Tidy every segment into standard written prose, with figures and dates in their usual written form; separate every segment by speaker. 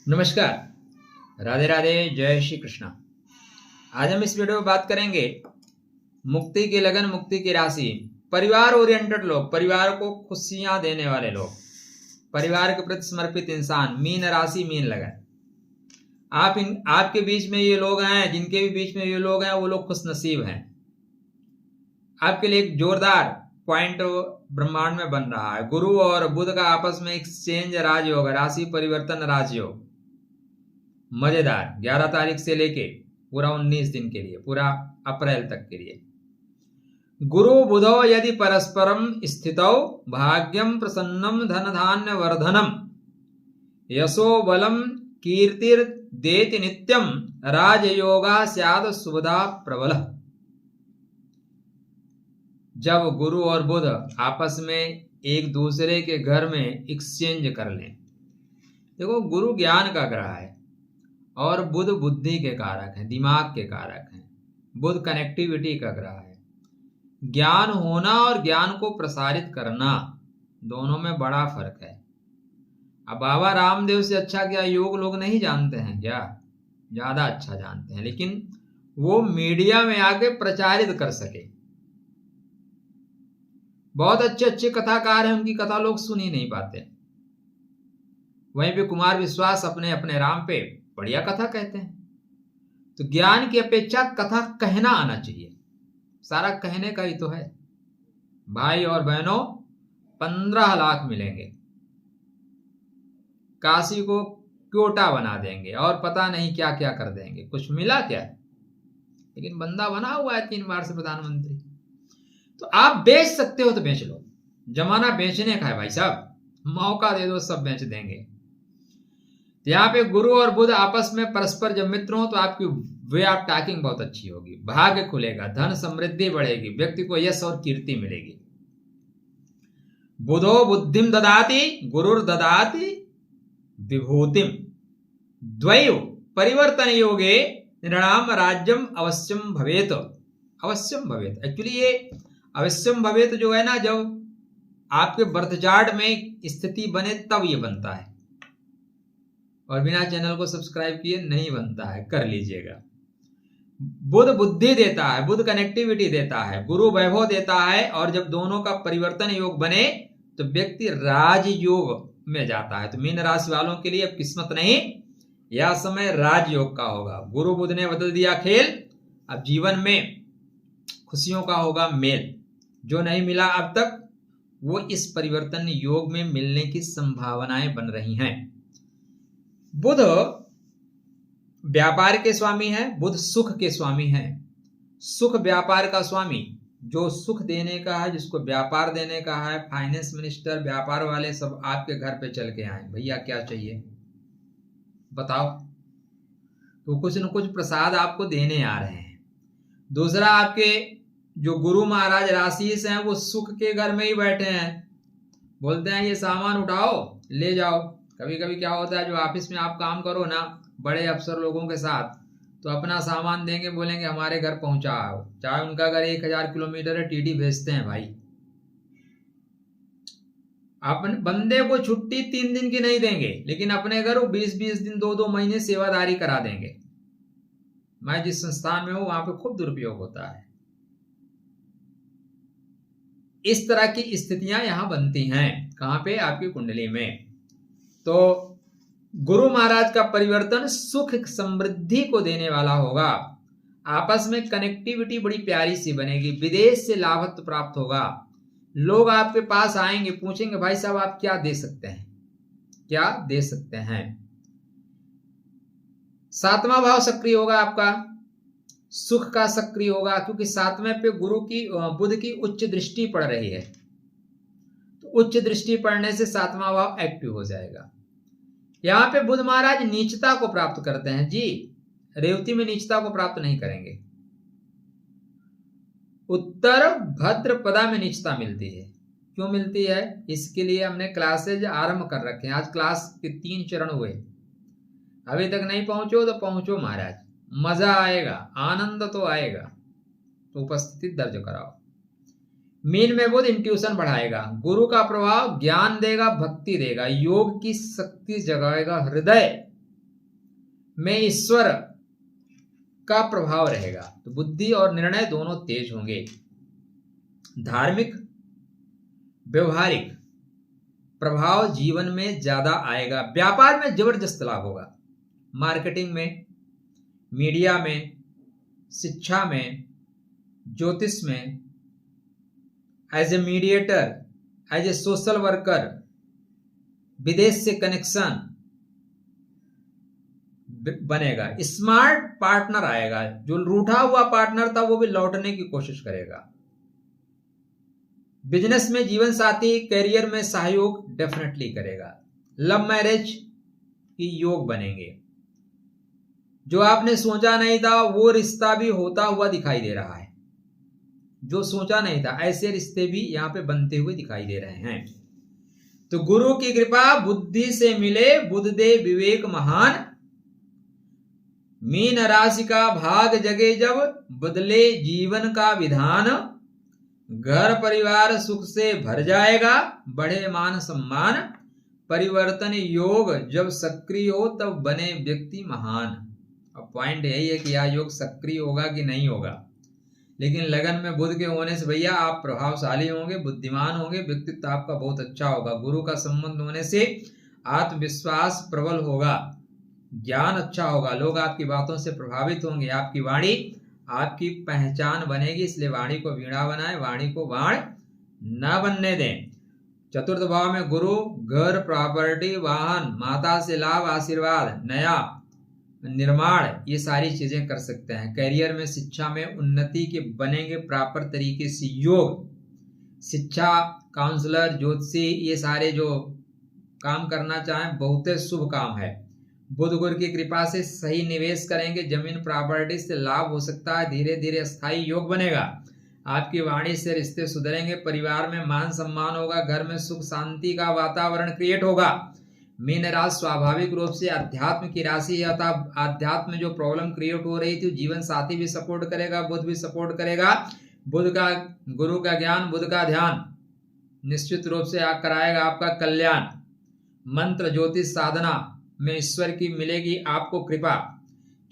Speaker 1: नमस्कार, राधे राधे, जय श्री कृष्णा। आज हम इस वीडियो में बात करेंगे मुक्ति की लगन, मुक्ति की राशि। परिवार ओरिएंटेड लोग, परिवार को खुशियां देने वाले लोग, परिवार के प्रति समर्पित इंसान, मीन राशि, मीन लगन। आपके बीच में ये लोग हैं, जिनके भी बीच में ये लोग हैं, वो लोग खुश नसीब हैं। आपके लिए एक जोरदार पॉइंट ब्रह्मांड में बन रहा है। गुरु और बुध का आपस में एक्सचेंज राजयोग, राशि परिवर्तन राजयोग, मजेदार। 11 तारीख से लेके पूरा 19 दिन के लिए, पूरा अप्रैल तक के लिए। गुरु बुधो यदि परस्परम स्थितौ भाग्यम प्रसन्नम धन धान्य वर्धनम यशो बलम कीर्तिर देति नित्यम राजयोगा स्याद सुबधा प्रबल। जब गुरु और बुध आपस में एक दूसरे के घर में एक्सचेंज कर लें। देखो, गुरु ज्ञान का ग्रह है और बुध बुद्धि के कारक हैं, दिमाग के कारक हैं। बुध कनेक्टिविटी का ग्रह है। ज्ञान होना और ज्ञान को प्रसारित करना, दोनों में बड़ा फर्क है। अब बाबा रामदेव से अच्छा क्या योग लोग नहीं जानते हैं क्या? ज्यादा अच्छा जानते हैं, लेकिन वो मीडिया में आके प्रचारित कर सके। बहुत अच्छे अच्छे कथाकार हैं, उनकी कथा लोग सुन ही नहीं पाते। वहीं पे कुमार विश्वास अपने अपने राम पे बढ़िया कथा कहते हैं। तो ज्ञान की अपेक्षा कथा कहना आना चाहिए। सारा कहने का ही तो है। भाई और बहनों, 15 लाख मिलेंगे, काशी को क्योटा बना देंगे और पता नहीं क्या क्या कर देंगे। कुछ मिला क्या? लेकिन बंदा बना हुआ है 3 बार से प्रधानमंत्री। तो आप बेच सकते हो तो बेच लो। जमाना बेचने का है भाई साहब, मौका दे दो, सब बेच देंगे। यहाँ पे गुरु और बुध आपस में परस्पर जब मित्र हो तो आपकी वे ऑफ टॉकिंग बहुत अच्छी होगी। भाग्य खुलेगा, धन समृद्धि बढ़ेगी, व्यक्ति को यश और कीर्ति मिलेगी। बुधो बुद्धिम ददाति गुरुर ददाति विभूतिम द्वयो परिवर्तन योगे नृणाम राज्यम अवश्यम भवेत। अवश्यम भवेत, एक्चुअली ये अवश्यम भवेत जो है ना, जब आपके बर्थ चार्ट में स्थिति बने तब ये बनता है, और बिना चैनल को सब्सक्राइब किए नहीं बनता है, कर लीजिएगा। बुध बुद्धि देता है, बुध कनेक्टिविटी देता है, गुरु वैभव देता है, और जब दोनों का परिवर्तन योग बने तो व्यक्ति राजयोग में जाता है। तो मीन राशि वालों के लिए अब किस्मत नहीं, यह समय राजयोग का होगा। गुरु बुध ने बदल दिया खेल। अब जीवन में खुशियों का होगा मेल। जो नहीं मिला अब तक, वो इस परिवर्तन योग में मिलने की संभावनाएं बन रही हैं। बुध व्यापार के स्वामी है, बुध सुख के स्वामी है। सुख व्यापार का स्वामी, जो सुख देने का है, जिसको व्यापार देने का है। फाइनेंस मिनिस्टर, व्यापार वाले सब आपके घर पे चल के आए, भैया क्या चाहिए बताओ, तो कुछ न कुछ प्रसाद आपको देने आ रहे हैं। दूसरा, आपके जो गुरु महाराज राशि से हैं, वो सुख के घर में ही बैठे हैं। बोलते हैं ये सामान उठाओ ले जाओ। कभी कभी क्या होता है, जो ऑफिस में आप काम करो ना बड़े अफसर लोगों के साथ, तो अपना सामान देंगे, बोलेंगे हमारे घर पहुंचाओ। चाहे उनका घर 1000 किलोमीटर है, टीटी भेजते हैं भाई। अपने बंदे को छुट्टी 3 दिन की नहीं देंगे, लेकिन अपने घर वो 20-20 दिन, 2-2 महीने सेवादारी करा देंगे। मैं जिस संस्थान में हूं वहां पे खूब दुरुपयोग होता है। इस तरह की स्थितियां यहां बनती हैं। कहां पे? आपकी कुंडली में। तो गुरु महाराज का परिवर्तन सुख समृद्धि को देने वाला होगा। आपस में कनेक्टिविटी बड़ी प्यारी सी बनेगी। विदेश से लाभत्व प्राप्त होगा। लोग आपके पास आएंगे, पूछेंगे भाई साहब आप क्या दे सकते हैं, क्या दे सकते हैं। 7वां भाव सक्रिय होगा आपका, सुख का सक्रिय होगा, क्योंकि 7वें पे गुरु की बुध की उच्च दृष्टि पड़ रही है। तो उच्च दृष्टि पड़ने से 7वां भाव एक्टिव हो जाएगा। यहां पे बुध महाराज नीचता को प्राप्त करते हैं जी, रेवती में नीचता को प्राप्त नहीं करेंगे। उत्तर भद्रपदा में नीचता मिलती है। क्यों मिलती है? इसके लिए हमने क्लासेज आरंभ कर रखे हैं। आज क्लास के 3 चरण हुए। अभी तक नहीं पहुंचो तो पहुंचो महाराज, मजा आएगा, आनंद तो आएगा। तो उपस्थिति दर्ज कराओ। मीन में बुध इंट्यूशन बढ़ाएगा, गुरु का प्रभाव ज्ञान देगा, भक्ति देगा, योग की शक्ति जगाएगा हृदय, में ईश्वर का प्रभाव रहेगा, तो बुद्धि और निर्णय दोनों तेज होंगे। धार्मिक व्यवहारिक प्रभाव जीवन में ज्यादा आएगा। व्यापार में जबरदस्त लाभ होगा, मार्केटिंग में, मीडिया में, शिक्षा में, ज्योतिष में, as a mediator, as a social worker, विदेश से कनेक्शन बनेगा। स्मार्ट पार्टनर आएगा, जो रूठा हुआ पार्टनर था वो भी लौटने की कोशिश करेगा। बिजनेस में जीवन साथी, करियर में सहयोग डेफिनेटली करेगा। लव मैरिज की योग बनेंगे। जो आपने सोचा नहीं था वो रिश्ता भी होता हुआ दिखाई दे रहा है। जो सोचा नहीं था ऐसे रिश्ते भी यहां पे बनते हुए दिखाई दे रहे हैं। तो गुरु की कृपा बुद्धि से मिले, बुद्ध दे विवेक महान। मीन राशि का भाग जगे जब, बदले जीवन का विधान। घर परिवार सुख से भर जाएगा, बढ़े मान सम्मान। परिवर्तन योग जब सक्रिय हो तब बने व्यक्ति महान। अब पॉइंट यही है कि यह योग सक्रिय होगा कि नहीं होगा, लेकिन लगन में बुध के होने से भैया आप प्रभावशाली होंगे, बुद्धिमान होंगे, व्यक्तित्व आपका बहुत अच्छा होगा। गुरु का संबंध होने से आत्मविश्वास प्रबल होगा, ज्ञान अच्छा होगा, लोग आपकी बातों से प्रभावित होंगे, आपकी वाणी आपकी पहचान बनेगी। इसलिए वाणी को वीणा बनाएं, वाणी को बाण न बनने दें। चतुर्थ भाव में गुरु घर, प्रॉपर्टी, वाहन, माता से लाभ, आशीर्वाद, नया निर्माण, ये सारी चीजें कर सकते हैं। करियर में, शिक्षा में उन्नति के बनेंगे प्रॉपर तरीके से योग। शिक्षा, काउंसलर, ज्योतिषी, ये सारे जो काम करना चाहें बहुत शुभ काम है। बुध गुरु की कृपा से सही निवेश करेंगे, जमीन प्रॉपर्टी से लाभ हो सकता है। धीरे धीरे स्थायी योग बनेगा। आपकी वाणी से रिश्ते सुधरेंगे, परिवार में मान सम्मान होगा, घर में सुख शांति का वातावरण क्रिएट होगा। मीन राशि स्वाभाविक रूप से अध्यात्म की राशि है, अतः अध्यात्म में जो प्रॉब्लम क्रिएट हो रही थी, जीवन साथी भी सपोर्ट करेगा, बुध भी सपोर्ट करेगा। बुध का, गुरु का ज्ञान, बुध का ध्यान निश्चित रूप से कराएगा आपका कल्याण। मंत्र, ज्योतिष, साधना में ईश्वर की मिलेगी आपको कृपा,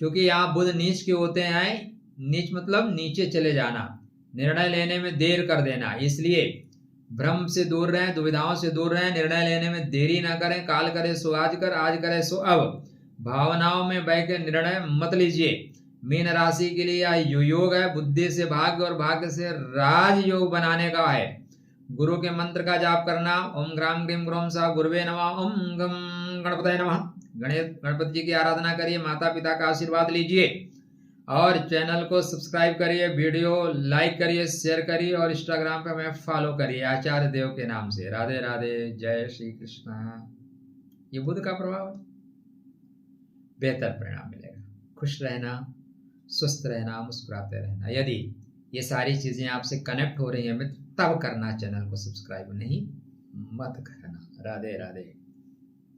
Speaker 1: क्योंकि यहाँ बुध नीच के होते हैं। नीच मतलब नीचे चले जाना, निर्णय लेने में देर कर देना। इसलिए भ्रम से दूर रहें, दुविधाओं से दूर रहें, निर्णय लेने में देरी ना करें। काल करे सो आज कर, आज करे सो अब। भावनाओं में बह के निर्णय मत लीजिए। मीन राशि के लिए यह योग है, बुद्धि से भाग्य और भाग्य से राज योग बनाने का है। गुरु के मंत्र का जाप करना, ओम ग्राम ग्रीम ग्रोम सा गुरुवे नमः, ओम गम गणपतये नमः। गणपति जी की आराधना करिए, माता पिता का आशीर्वाद लीजिए और चैनल को सब्सक्राइब करिए, वीडियो लाइक करिए, शेयर करिए और इंस्टाग्राम पे हमें फॉलो करिए आचार्य देव के नाम से। राधे राधे, जय श्री कृष्णा। ये बुध का प्रभाव है, बेहतर परिणाम मिलेगा। खुश रहना, स्वस्थ रहना, मुस्कुराते रहना। यदि ये सारी चीजें आपसे कनेक्ट हो रही हैं तब करना, चैनल को सब्सक्राइब नहीं मत करना। राधे राधे।